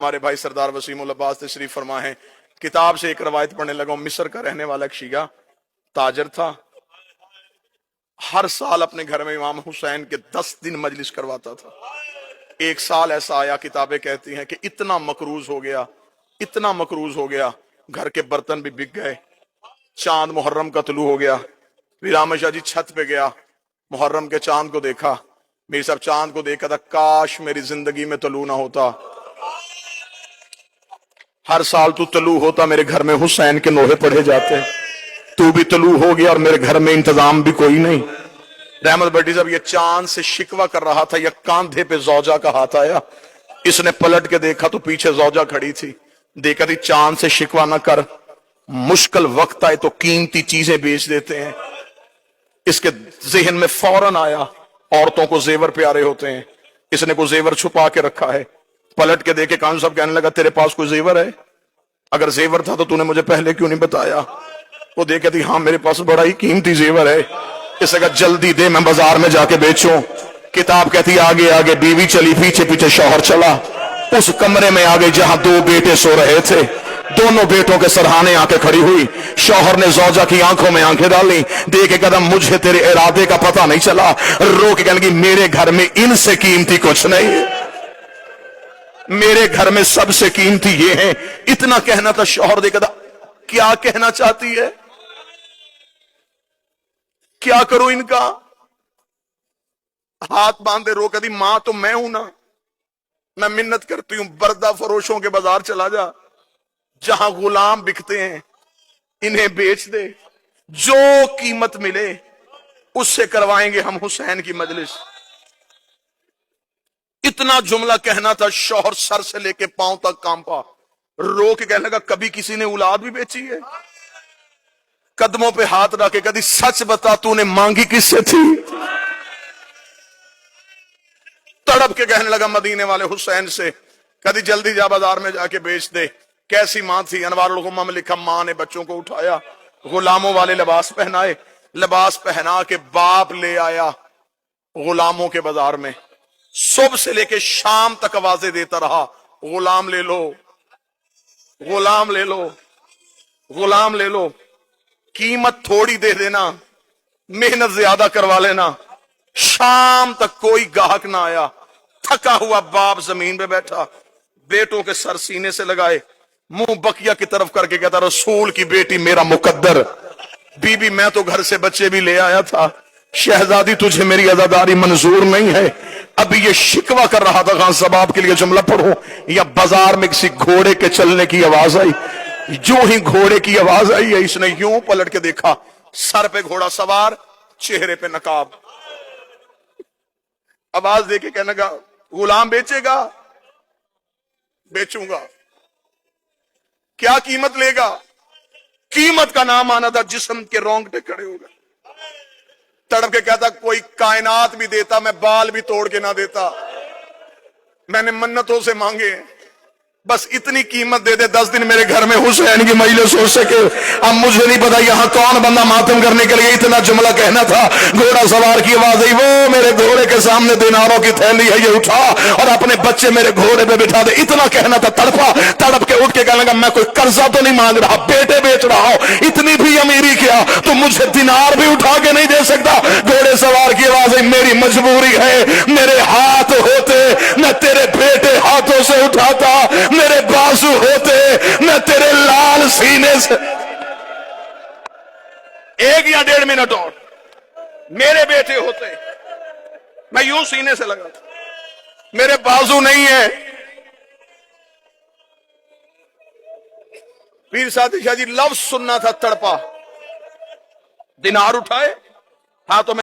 हमारे भाई सरदार वसीमुल अब्बास तशरीफ फरमा है। किताब से एक रवायत पढ़ने लगा। मिस्र का रहने वाला एक शिया ताजर था। हर साल अपने घर में इमाम हुसैन के 10 दिन मजलिस करवाता था। एक साल ऐसा आया, किताबें कहती हैं कि इतना मकरूज हो गया, इतना मकरूज हो गया, घर के बर्तन भी बिक गए। चांद मुहर्रम का तुलू हो गया। फिर आमिर शाह जी छत पे गया, मुहर्रम के चांद को देखा। मेरी साहब चांद को देखा था, काश मेरी जिंदगी में तुलू ना होता, हर साल तू तलू होता, मेरे घर में हुसैन के नोहे पढ़े जाते। तू भी तलू हो गया और मेरे घर में इंतजाम भी कोई नहीं। रहमत भट्टी साहब ये चांद से शिकवा कर रहा था, या कांधे पे जौजा का हाथ आया। इसने पलट के देखा तो पीछे जौजा खड़ी थी। देखा थी चांद से शिकवा ना कर, मुश्किल वक्त आए तो कीमती चीजें बेच देते हैं। इसके जहन में फौरन आया, औरतों को जेवर प्यारे होते हैं, इसने कोई जेवर छुपा के रखा है। पलट के देखे, कान साहब कहने लगा तेरे पास कोई जेवर है? अगर जेवर था तो तूने मुझे पहले क्यों नहीं बताया? वो देखे थी, हाँ मेरे पास बड़ा ही कीमती जेवर है। इसने कहा जल्दी दे, मैं बाजार में जाके बेचूं। किताब कहती आगे आगे बीवी चली, पीछे पीछे शौहर चला। उस कमरे में आ गई जहां 2 बेटे सो रहे थे। दोनों बेटों के सरहाने आके खड़ी हुई। शौहर ने जौजा की आंखों में आंखें डाली, देखे कदम मुझे तेरे इरादे का पता नहीं चला। रो के कहने लगी मेरे घर में इनसे कीमती कुछ नहीं है, मेरे घर में सबसे कीमती ये है। इतना कहना था। शौहर देखा था, क्या कहना चाहती है, क्या करूं इनका? हाथ बांधे रो कहती मां तो मैं हूं ना, मैं मिन्नत करती हूं, बर्दा फरोशों के बाजार चला जा, जहां गुलाम बिकते हैं, इन्हें बेच दे, जो कीमत मिले उससे करवाएंगे हम हुसैन की मजलिस। इतना जुमला कहना था। शौहर सर से लेके पांव तक कांपा, रो के कहने लगा कभी किसी ने औलाद भी बेची है? कदमों पे हाथ रख के कभी सच बता, तूने मांगी किससे थी? तड़प के कहने लगा मदीने वाले हुसैन से। कभी जल्दी जा बाजार में जाके बेच दे। कैसी मां थी? अनवारुल गुम्मा में लिखा, मां ने बच्चों को उठाया, गुलामों वाले लिबास पहनाए, लिबास पहना के बाप ले आया गुलामों के बाजार में। सुबह से लेके शाम तक आवाजें देता रहा, गुलाम ले लो, गुलाम ले लो, गुलाम ले लो, कीमत थोड़ी दे देना, मेहनत ज्यादा करवा लेना। शाम तक कोई गाहक ना आया। थका हुआ बाप जमीन पे बैठा, बेटों के सर सीने से लगाए, मुंह बकिया की तरफ करके कहता, रसूल की बेटी मेरा मुकद्दर। बीबी मैं तो घर से बच्चे भी ले आया था, शहजादी तुझे मेरी अजादारी मंजूर नहीं है। अभी ये शिकवा कर रहा था, खान साहब आपके लिए जुमला पढ़ो। या बाजार में किसी घोड़े के चलने की आवाज आई। जो ही घोड़े की आवाज आई है, इसने यूं पलट के देखा, सर पे घोड़ा सवार, चेहरे पे नकाब। आवाज देके कहने लगा गुलाम बेचेगा? बेचूंगा। क्या कीमत लेगा? कीमत का नाम आना था, जिस्म के रोंगटे खड़े हो गए। तड़प के कहता कोई कायनात भी देता, मैं बाल भी तोड़ के ना देता। मैंने मन्नतों से मांगे, बस इतनी कीमत दे दे, 10 दिन मेरे घर में हुसैन की मजलिस हो सके। अब मुझे नहीं पता यहां कौन बंदा मातम करने के लिए इतना जुमला कहना था। घोड़ा सवार की आवाज आई, वो मेरे घोड़े के सामने दिनारों की थैली है, ये उठा और अपने बच्चे मेरे घोड़े पे बिठा दे। इतना कहना था। तड़पा, तड़प के उठ के कहने लगा मैं कोई कर्जा तो नहीं मांग रहा, बेटे बेच रहा हूं, इतनी भी अमीरी क्या तो मुझे दिनार भी उठा के नहीं दे सकता? घोड़े सवार की आवाज आई, मेरी मजबूरी है, मेरे हाथ होते मैं तेरे बेटे हाथों से उठाता, मेरे बाजू होते मैं तेरे लाल सीने से। 1 या 1.5 मिनट और मेरे बेटे होते मैं यूं सीने से लगाता, मेरे बाजू नहीं है। पीर सादी शाह जी लफ्ज सुनना था। तड़पा, दिनार उठाए हाथों में।